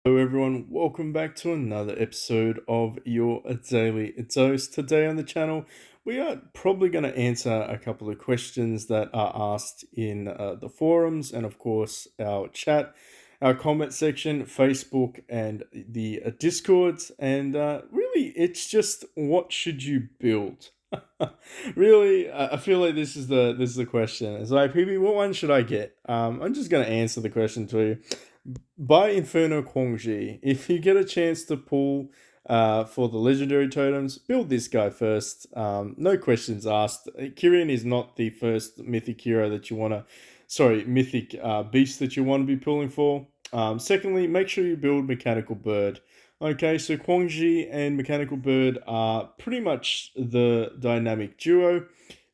Hello, everyone. Welcome back to another episode of your Daily Dose. Today on the channel, we are probably going to answer a couple of questions that are asked in the forums and, of course, our chat, our comment section, Facebook, and the Discords. And really, it's just what should you build? Really, I feel like this is the question. It's like, PB, what one should I get? I'm just going to answer the question to you. Buy Inferno Kwangji. If you get a chance to pull for the legendary totems, build this guy first. No questions asked. Kyrian is not the first mythic hero that you want to, sorry, mythic beast that you want to be pulling for. Secondly, make sure you build Mechanical Bird. Okay, so Kwangji and Mechanical Bird are pretty much the dynamic duo.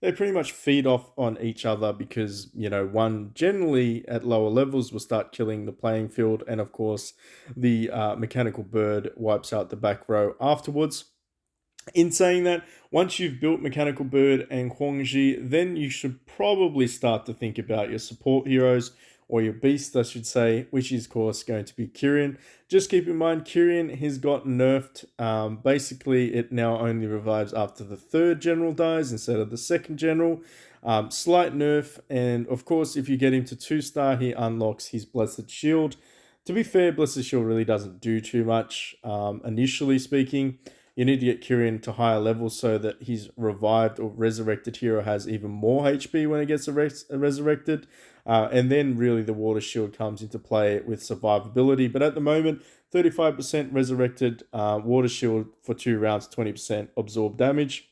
They pretty much feed off on each other because, one generally at lower levels will start killing the playing field, and of course, the Mechanical Bird wipes out the back row afterwards. In saying that, once you've built Mechanical Bird and Huangji, then you should probably start to think about your support heroes, or your beast, I should say, which is, of course, going to be Kyrian. Just keep in mind, Kyrian has got nerfed. Basically, it now only revives after the third general dies instead of the second general. Slight nerf, and of course, if you get him to 2-star, he unlocks his Blessed Shield. To be fair, Blessed Shield really doesn't do too much, initially speaking. You need to get Kyrian to higher levels so that his revived or resurrected hero has even more HP when it gets resurrected. And then really the Water Shield comes into play with survivability. But at the moment, 35% resurrected Water Shield for 2 rounds, 20% absorb damage,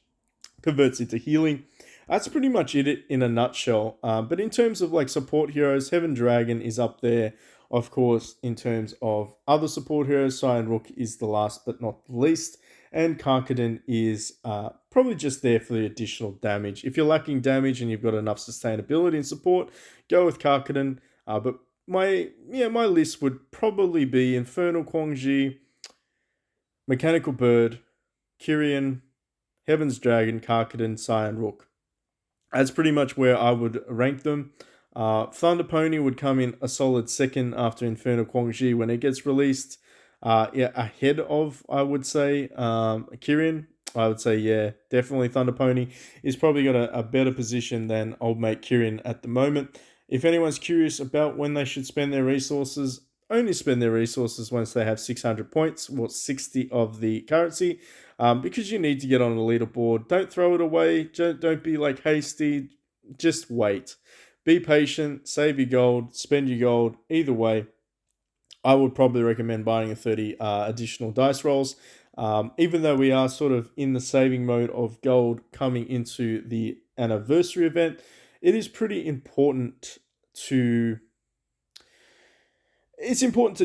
converts into healing. That's pretty much it in a nutshell. But in terms of like support heroes, Heaven Dragon is up there. Of course, in terms of other support heroes, Cyan Rook is the last but not the least. And Karkadin is probably just there for the additional damage. If you're lacking damage and you've got enough sustainability and support, go with Karkadin. But my list would probably be Infernal Kwangji, Mechanical Bird, Kyrian, Heaven's Dragon, Karkadin, Cyan Rook. That's pretty much where I would rank them. Thunder Pony would come in a solid second after Infernal Kwangji when it gets released. Ahead of, I would say, Kyrian. I would say, yeah, definitely Thunder Pony is probably got a better position than old mate Kyrian at the moment. If anyone's curious about when they should spend their resources, only spend their resources once they have 600 points, or 60 of the currency, because you need to get on the leaderboard. Don't throw it away. Don't be like hasty. Just wait. Be patient. Save your gold. Spend your gold. Either way, I would probably recommend buying a 30 additional dice rolls. Even though we are sort of in the saving mode of gold coming into the anniversary event, it is pretty important to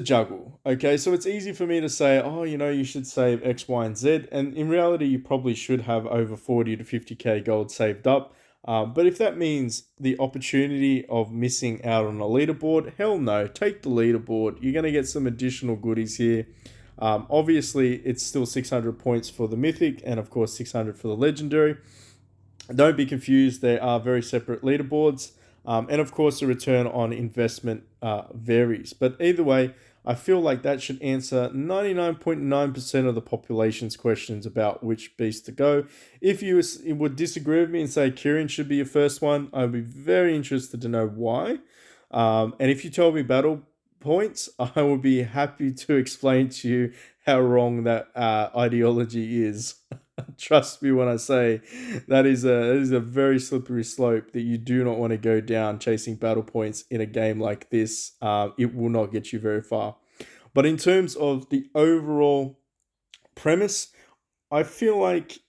juggle. Okay, so it's easy for me to say, oh, you should save X, Y, and Z, and in reality, you probably should have over 40 to 50k gold saved up. But if that means the opportunity of missing out on a leaderboard, hell no, take the leaderboard. You're going to get some additional goodies here. Obviously, it's still 600 points for the Mythic, and of course 600 for the Legendary. Don't be confused, they are very separate leaderboards. And of course, the return on investment varies. But either way, I feel like that should answer 99.9% of the population's questions about which beast to go. If you would disagree with me and say Kyrian should be your first one, I'd be very interested to know why. And if you told me battle points, I would be happy to explain to you how wrong that ideology is. Trust me when I say that is a very slippery slope that you do not want to go down chasing battle points in a game like this. It will not get you very far. But in terms of the overall premise, I feel like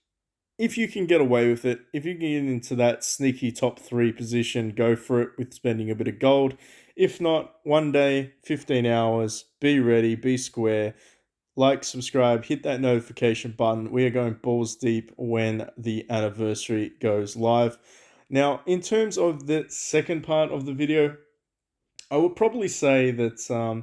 if you can get away with it, if you can get into that sneaky top 3 position, go for it with spending a bit of gold. If not, one day, 15 hours, be ready, be square. Like, subscribe, hit that notification button. We are going balls deep when the anniversary goes live. Now, in terms of the second part of the video, I would probably say that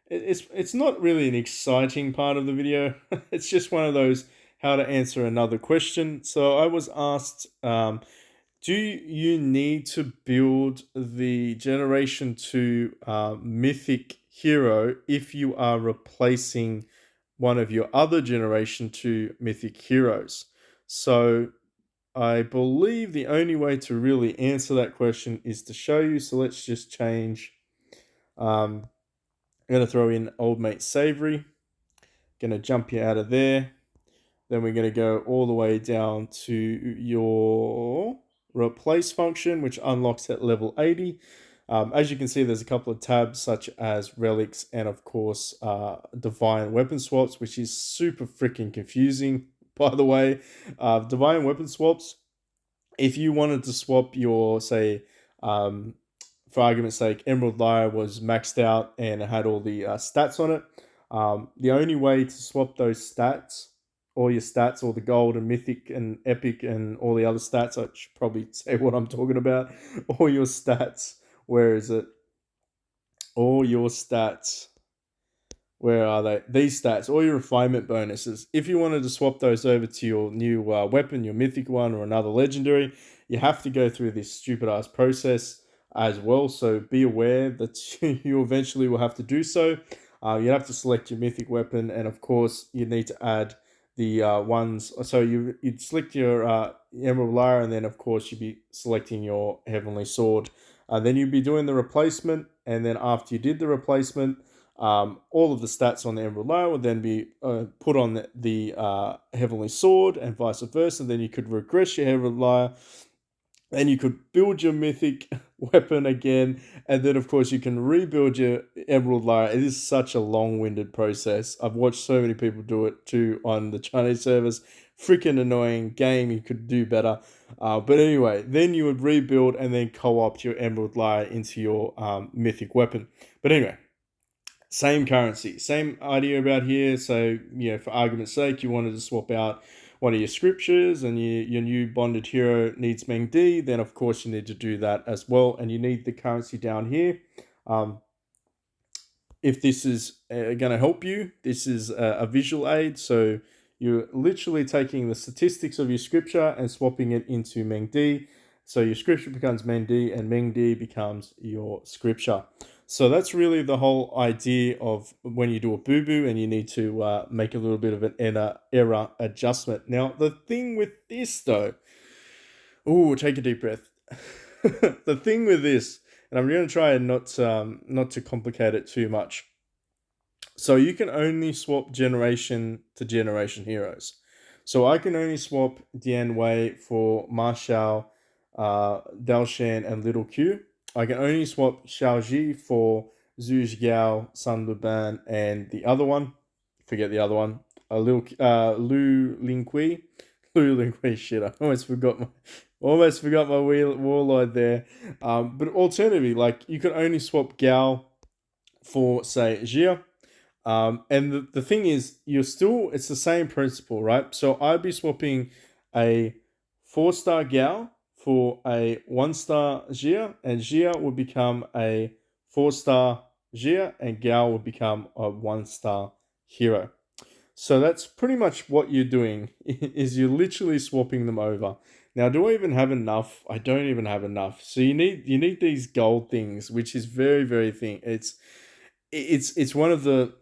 it's not really an exciting part of the video. It's just one of those how to answer another question. So I was asked, do you need to build the Generation 2 Mythic hero if you are replacing one of your other Generation 2 Mythic heroes. So I believe the only way to really answer that question is to show you. So let's just change. I'm going to throw in Old Mate Savory. Going to jump you out of there. Then we're going to go all the way down to your replace function, which unlocks at level 80. As you can see, there's a couple of tabs such as relics and, of course, divine weapon swaps, which is super freaking confusing, by the way. Divine weapon swaps, if you wanted to swap your, say, for argument's sake, Emerald Lyre was maxed out and it had all the stats on it. The only way to swap those stats, all your stats, all the gold and mythic and epic and all the other stats, I should probably say what I'm talking about. All your stats. Where is it? All your stats. Where are they? These stats, all your refinement bonuses. If you wanted to swap those over to your new weapon, your mythic one, or another legendary, you have to go through this stupid ass process as well. So be aware that you eventually will have to do so. You have to select your mythic weapon, and of course, you need to add the ones. So you'd select your Emerald Lyre, and then of course you'd be selecting your Heavenly Sword. Then you'd be doing the replacement, and then after you did the replacement, all of the stats on the Emerald Lyre would then be put on the Heavenly Sword and vice versa. Then you could regress your Emerald Lyre, and you could build your Mythic weapon again, and then of course you can rebuild your Emerald Lyre. It is such a long-winded process. I've watched so many people do it too on the Chinese servers. Freaking annoying game, you could do better. But anyway, then you would rebuild and then co-opt your Emerald Lyre into your Mythic weapon. But anyway, same currency, same idea about here. So, for argument's sake, you wanted to swap out one of your scriptures and your new bonded hero needs Mengdi, then of course you need to do that as well. And you need the currency down here. If this is going to help you, this is a visual aid. So you're literally taking the statistics of your scripture and swapping it into Mengdi. So your scripture becomes Mengdi and Mengdi becomes your scripture. So that's really the whole idea of when you do a boo-boo and you need to make a little bit of an error adjustment. Now, the thing with this, though... take a deep breath. The thing with this, and I'm going to try and not to complicate it too much. So you can only swap generation to generation heroes. So I can only swap Dian Wei for Ma Xiao, Dao Shan, and Little Q. I can only swap Xiaoji for Zhu Zhiao, Sun Luban, and the other one. Forget the other one. Lu Lingqi. Lu Lingqi, shit, I almost forgot my warlord there. But alternatively, you could only swap Gao for, say, Jia. And the thing is, it's the same principle, right? So I'd be swapping a 4-star Gao for a 1-star Jia, and Jia would become a 4-star Jia, and Gao would become a 1-star hero. So that's pretty much what you're doing, is you're literally swapping them over. Now, do I even have enough? I don't even have enough. So you need these gold things, which is very, very thin. It's one of the...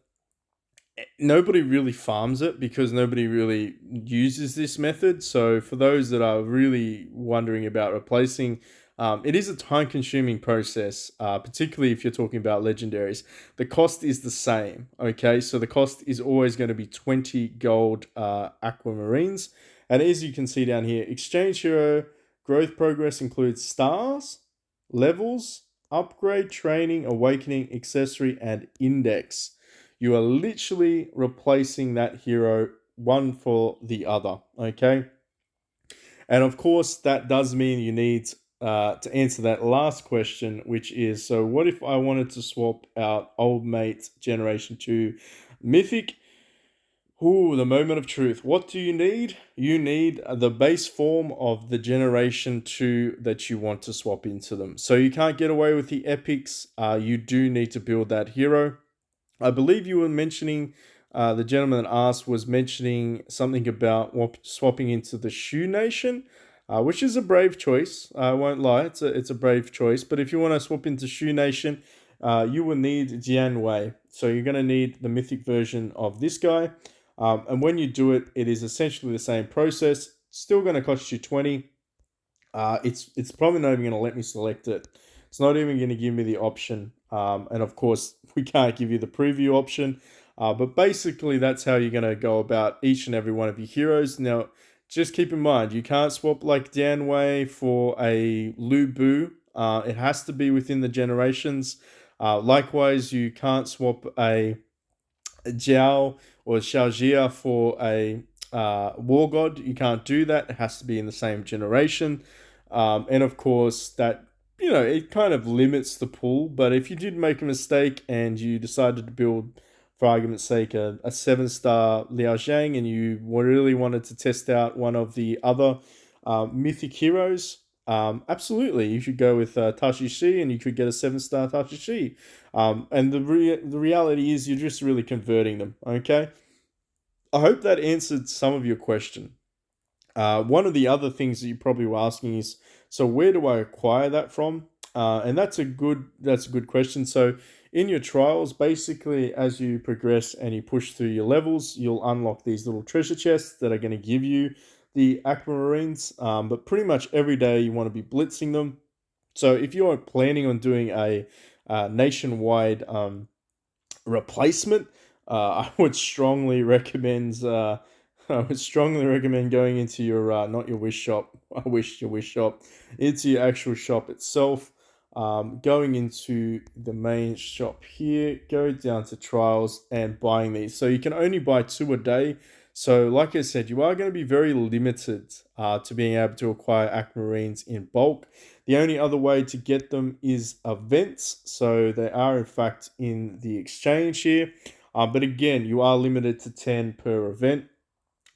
Nobody really farms it because nobody really uses this method. So for those that are really wondering about replacing, it is a time-consuming process, particularly if you're talking about legendaries. The cost is the same, okay? So the cost is always going to be 20 gold aquamarines. And as you can see down here, exchange hero growth progress includes stars, levels, upgrade, training, awakening, accessory, and index. You are literally replacing that hero one for the other, okay? And of course, that does mean you need to answer that last question, which is, so what if I wanted to swap out Old Mate Generation 2 Mythic? The moment of truth. What do you need? You need the base form of the Generation 2 that you want to swap into them. So you can't get away with the epics. You do need to build that hero. I believe you were mentioning, the gentleman that asked was mentioning something about swapping into the Shu Nation, which is a brave choice. I won't lie, it's a brave choice. But if you want to swap into Shu Nation, you will need Jian Wei. So you're going to need the mythic version of this guy. And when you do it, it is essentially the same process. Still going to cost you 20. It's probably not even going to let me select it. It's not even going to give me the option. And of course, we can't give you the preview option. But basically, that's how you're going to go about each and every one of your heroes. Now, just keep in mind, you can't swap like Danwei for a Lu Bu. It has to be within the generations. Likewise, you can't swap a Jiao or Xiaojia for a War God. You can't do that. It has to be in the same generation. And of course, that, it kind of limits the pool. But if you did make a mistake and you decided to build, for argument's sake, a 7-star Liao Zhang, and you really wanted to test out one of the other mythic heroes, absolutely, you should go with Tashi Shi, and you could get a 7-star Tashi Shi. And the reality is, you're just really converting them. Okay, I hope that answered some of your question. One of the other things that you probably were asking is, so where do I acquire that from? And that's a good question. So in your trials, basically, as you progress and you push through your levels, you'll unlock these little treasure chests that are going to give you the aquamarines. But pretty much every day you want to be blitzing them. So if you're planning on doing a nationwide replacement, I would strongly recommend. I would strongly recommend going into your not your wish shop. I wish your wish shop. Into your actual shop itself. Going into the main shop here, go down to trials and buying these. So you can only buy 2 a day. So, like I said, you are going to be very limited to being able to acquire aquamarines in bulk. The only other way to get them is events. So they are in fact in the exchange here. But again, you are limited to 10 per event.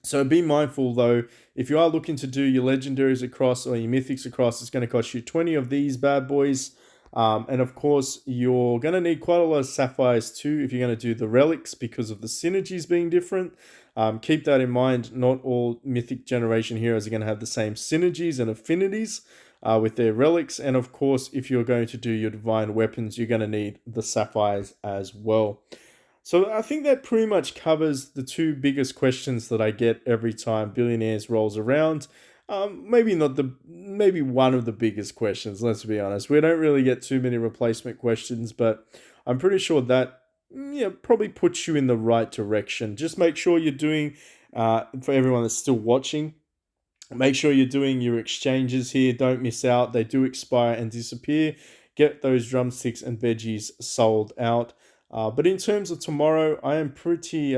So be mindful though, if you are looking to do your legendaries across or your mythics across, it's going to cost you 20 of these bad boys. And of course, you're going to need quite a lot of sapphires too if you're going to do the relics because of the synergies being different. Keep that in mind. Not all mythic generation heroes are going to have the same synergies and affinities with their relics. And of course, if you're going to do your divine weapons, you're going to need the sapphires as well. So I think that pretty much covers the two biggest questions that I get every time Billionaires rolls around. Maybe not maybe one of the biggest questions. Let's be honest. We don't really get too many replacement questions, but I'm pretty sure that probably puts you in the right direction. Just make sure you're doing for everyone that's still watching. Make sure you're doing your exchanges here. Don't miss out. They do expire and disappear. Get those drumsticks and veggies sold out. But in terms of tomorrow, I am pretty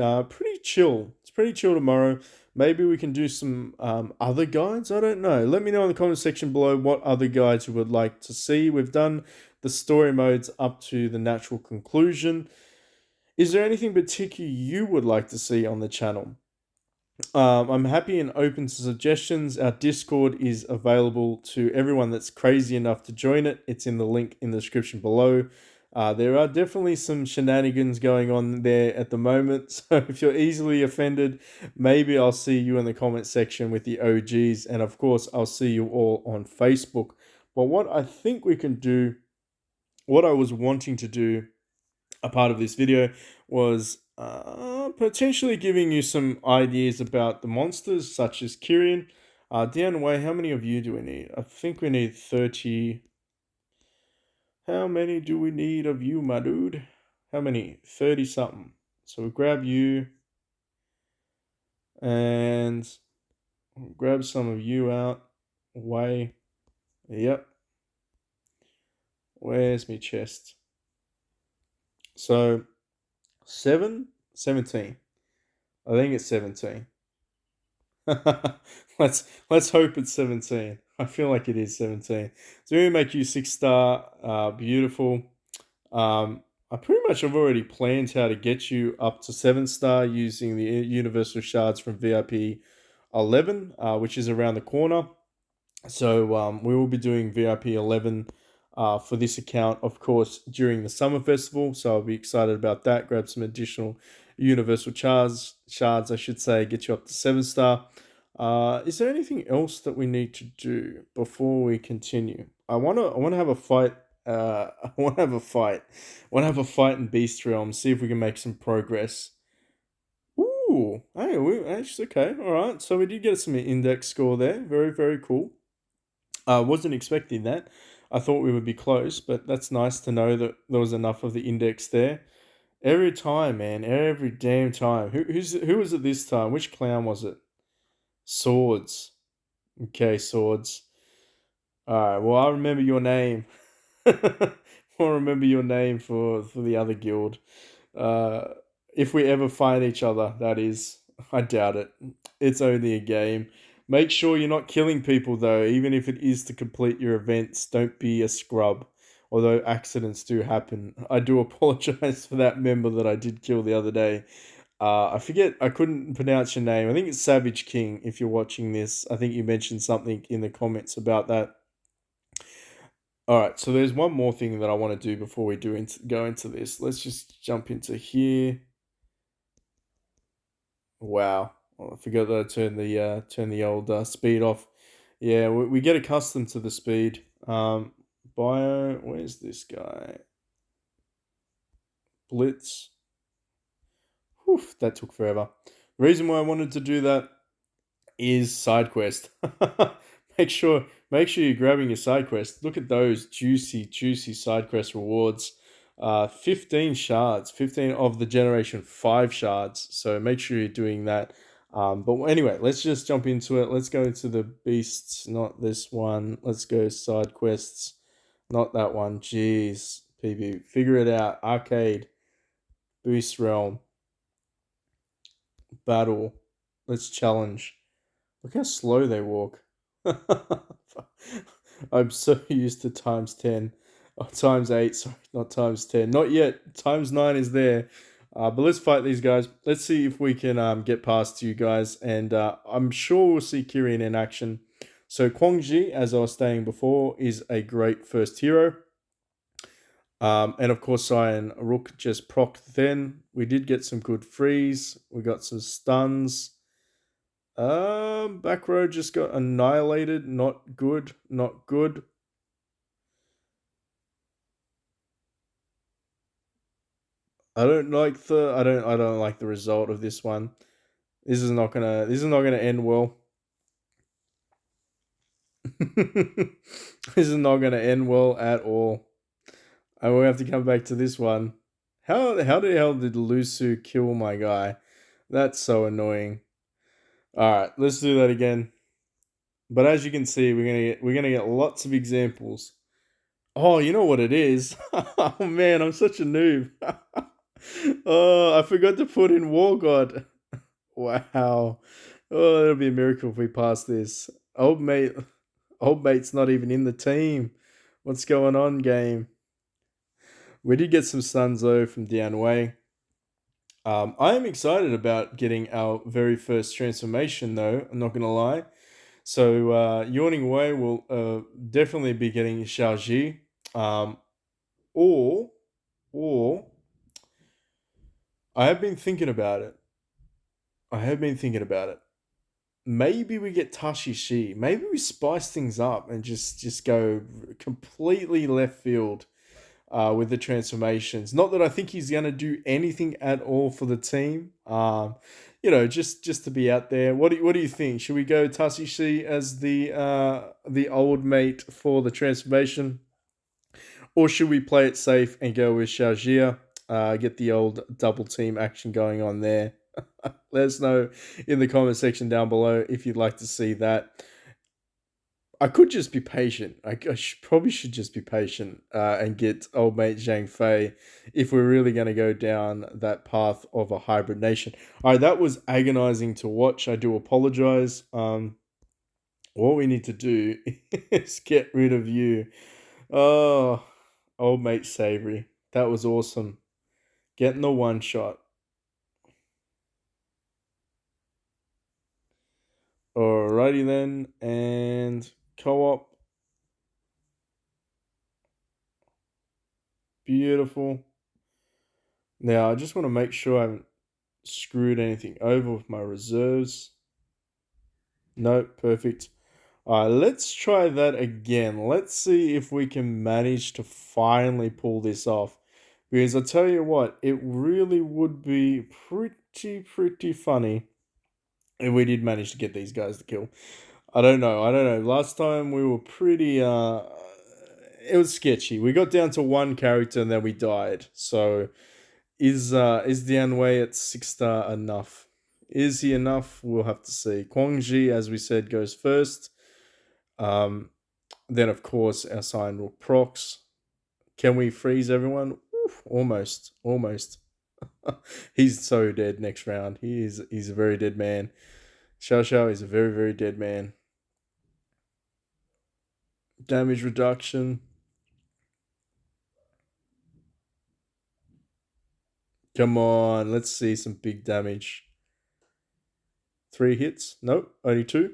chill. It's pretty chill tomorrow. Maybe we can do some other guides. I don't know. Let me know in the comment section below what other guides you would like to see. We've done the story modes up to the natural conclusion. Is there anything particular you would like to see on the channel? I'm happy and open to suggestions. Our Discord is available to everyone that's crazy enough to join it. It's in the link in the description below. There are definitely some shenanigans going on there at the moment. So if you're easily offended, maybe I'll see you in the comment section with the OGs. And of course, I'll see you all on Facebook. But what I think we can do, what I was wanting to do a part of this video was potentially giving you some ideas about the monsters such as Kyrian. Down way, how many of you do we need? I think we need 30. How many do we need of you, my dude? How many? 30 something. So we'll grab you and we'll grab some of you out. Way. Yep. Where's my chest? So 17. I think it's 17. let's hope it's 17. I feel like it is 17. So we make you 6-star. Beautiful. I pretty much have already planned how to get you up to 7-star using the universal shards from VIP 11, which is around the corner. So we will be doing VIP 11 for this account, of course, during the summer festival. So I'll be excited about that. Grab some additional universal shards, I should say, get you up to 7-star. Is there anything else that we need to do before we continue? I wanna have a fight I want to have a fight. I want to have a fight in Beast Realm. See if we can make some progress. Ooh, hey, we actually okay. All right, so we did get some index score there. Very, very cool. I wasn't expecting that. I thought we would be close, but that's nice to know that there was enough of the index there. Every time, man, every damn time. Who was it this time? Which clown was it? Swords. Okay, swords. All right. Well, I remember your name. I'll remember your name for the other guild. Uh, if we ever find each other, that is. I doubt it. It's only a game. Make sure you're not killing people, though, even if it is to complete your events. Don't be a scrub. Although accidents do happen. I do apologize for that member that I did kill the other day. I forget, I couldn't pronounce your name. I think it's Savage King, if you're watching this. I think you mentioned something in the comments about that. All right, so there's one more thing that I want to do before we go into this. Let's just jump into here. Wow, well, I forgot that I turned the old speed off. Yeah, we get accustomed to the speed. Bio, where's this guy? Blitz. Whew, that took forever. The reason why I wanted to do that is side quest. Make sure you're grabbing your side quest. Look at those juicy side quest rewards. 15 shards, 15 of the generation 5 shards. So make sure you're doing that. But anyway, let's just jump into it. Let's go to the beasts, not this one. Let's go side quests, not that one. Jeez, PB, figure it out. Arcade, Boost Realm, Battle. Let's challenge. Look how slow they walk. I'm so used to times 10. Oh, times 8, sorry, not times 10. Not yet. Times 9 is there. But let's fight these guys. Let's see if we can get past you guys. And I'm sure we'll see Kirin in action. So Kwangji, as I was saying before, is a great first hero. And of course, Cyan Rook just proc then. We did get some good freeze. We got some stuns. Back row just got annihilated. Not good. Not good. I don't like the result of this one. This is not gonna end well. This is not gonna end well at all. I will have to come back to this one. How the hell did Lusu kill my guy? That's so annoying. Alright, let's do that again. But as you can see, we're gonna get lots of examples. Oh, you know what it is? Oh man, I'm such a noob. Oh, I forgot to put in War God. Wow. Oh, it'll be a miracle if we pass this. Old mate's not even in the team. What's going on, game? We did get some Suns though from Dian Wei. I am excited about getting our very first transformation though, I'm not gonna lie. So Yawning Wei will definitely be getting Xiaoji. Um, or or I have been thinking about it. I have been thinking about it. Maybe we get Tashi Shi. Maybe we spice things up and just go completely left field with the transformations. Not that I think he's going to do anything at all for the team. Just to be out there. What do you think? Should we go Tashi Shi as the old mate for the transformation, or should we play it safe and go with Xiaojia? Get the old double team action going on there. Let us know in the comment section down below if you'd like to see that. I could just be patient. Probably should just be patient and get old mate Zhang Fei if we're really going to go down that path of a hybrid nation. All right, that was agonizing to watch. I do apologize. What we need to do is get rid of you. Oh, old mate Savory. That was awesome. Getting the one shot. Alrighty then, and co-op. Beautiful. Now, I just want to make sure I haven't screwed anything over with my reserves. Nope, perfect. All right, let's try that again. Let's see if we can manage to finally pull this off. Because I tell you what, it really would be pretty funny if we did manage to get these guys to kill. I don't know. Last time we were pretty it was sketchy. We got down to one character and then we died. So is the Anwei at 6 star enough? Is he enough? We'll have to see. Guangxi, as we said, goes first. Um then of course our sign will procs. Can we freeze everyone? Oof, almost. Almost. He's so dead next round. He's a very dead man. Xiao Xiao is a very dead man. Damage reduction. Come on, let's see some big damage. 3 hits? Nope, only 2.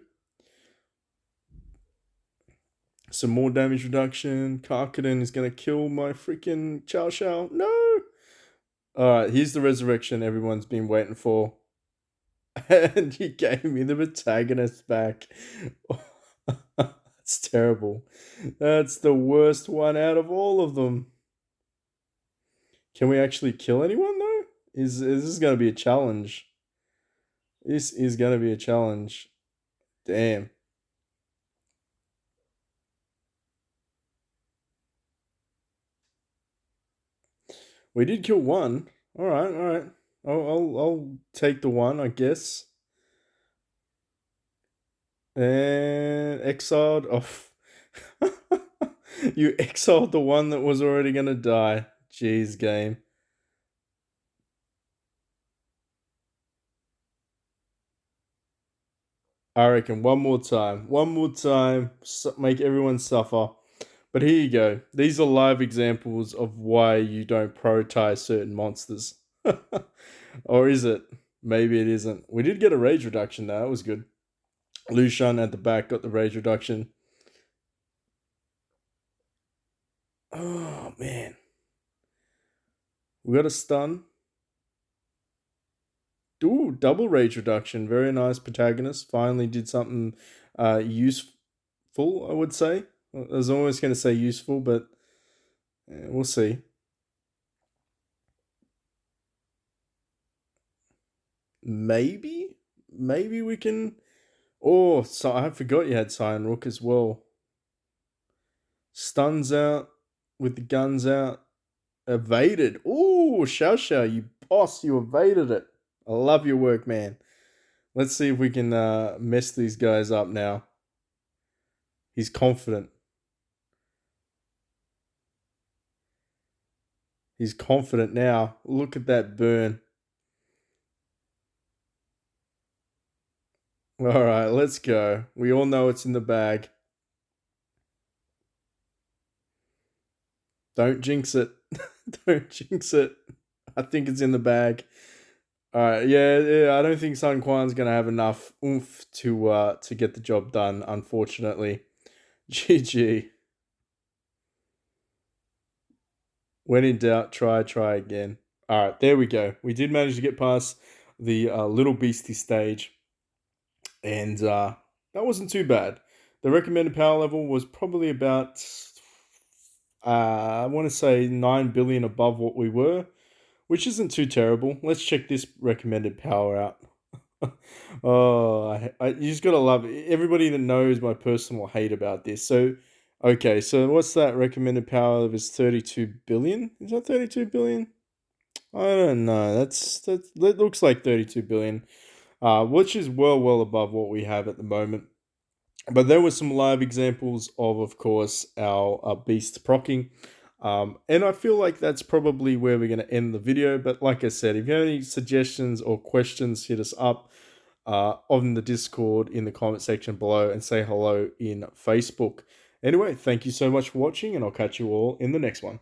Some more damage reduction. Karkaden is gonna kill my freaking Chao Xiao. No! Alright, here's the resurrection everyone's been waiting for. And he gave me the protagonist back. That's terrible. That's the worst one out of all of them. Can we actually kill anyone though? Is this gonna be a challenge? This is gonna be a challenge. Damn. We did kill one. All right, all right. I'll take the one, I guess. And exiled. Oh, you exiled the one that was already gonna die. Jeez, game. I reckon one more time. One more time. Make everyone suffer. But here you go. These are live examples of why you don't prioritize certain monsters. Or is it? Maybe it isn't. We did get a rage reduction though. That was good. Lushan at the back got the rage reduction. Oh man. We got a stun. Ooh, double rage reduction. Very nice protagonist. Finally did something useful, I would say. I was always going to say useful, but we'll see. Maybe we can. Oh, so I forgot you had Cyan Rook as well. Stuns out with the guns out. Evaded. Ooh, Xiao Xiao, you boss, you evaded it. I love your work, man. Let's see if we can mess these guys up now. He's confident. He's confident now. Look at that burn. All right, let's go. We all know it's in the bag. Don't jinx it. Don't jinx it. I think it's in the bag. All right, yeah. I don't think Sun Quan's gonna have enough oomph to get the job done. Unfortunately, GG. When in doubt, try again. All right, there we go. We did manage to get past the little beastie stage, and that wasn't too bad. The recommended power level was probably about I want to say 9 billion above what we were, which isn't too terrible. Let's check this recommended power out. Oh, you just gotta love it. Everybody that knows my personal hate about this. So, okay, so what's that recommended power of is 32 billion? Is that 32 billion? I don't know. That looks like 32 billion, which is well above what we have at the moment. But there were some live examples of course, our beast procking. And I feel like that's probably where we're going to end the video. But like I said, if you have any suggestions or questions, hit us up on the Discord in the comment section below and say hello in Facebook. Anyway, thank you so much for watching, and I'll catch you all in the next one.